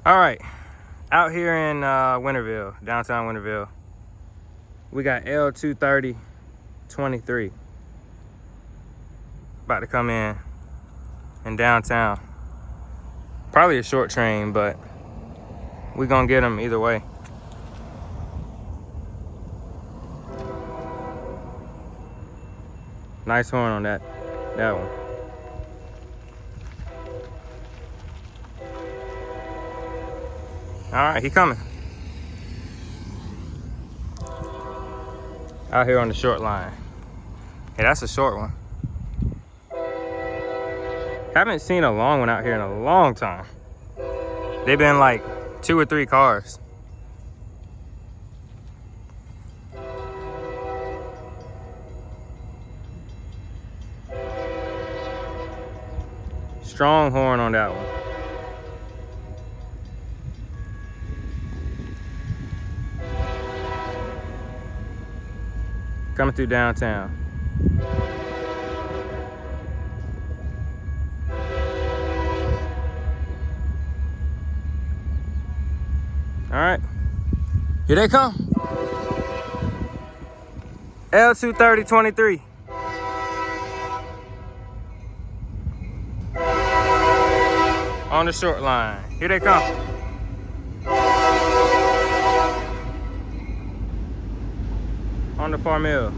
All right, out here in Winterville, downtown Winterville, we got L230-23 about to come in downtown. Probably a short train, but we gonna get them either way. Nice horn on that one. All right, he coming. Out here on the short line. Hey, that's a short one. Haven't seen a long one out here in a long time. They've been like 2 or 3 cars. Strong horn on that one. Coming through downtown. All right, here they come. L230-23. On the short line. Here they come. On the far mill.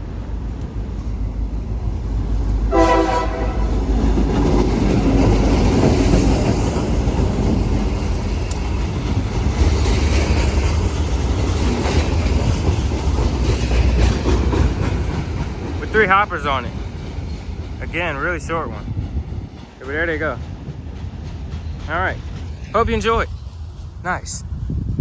With 3 hoppers on it. Again, really short one. But there they go. All right, hope you enjoyed. Nice.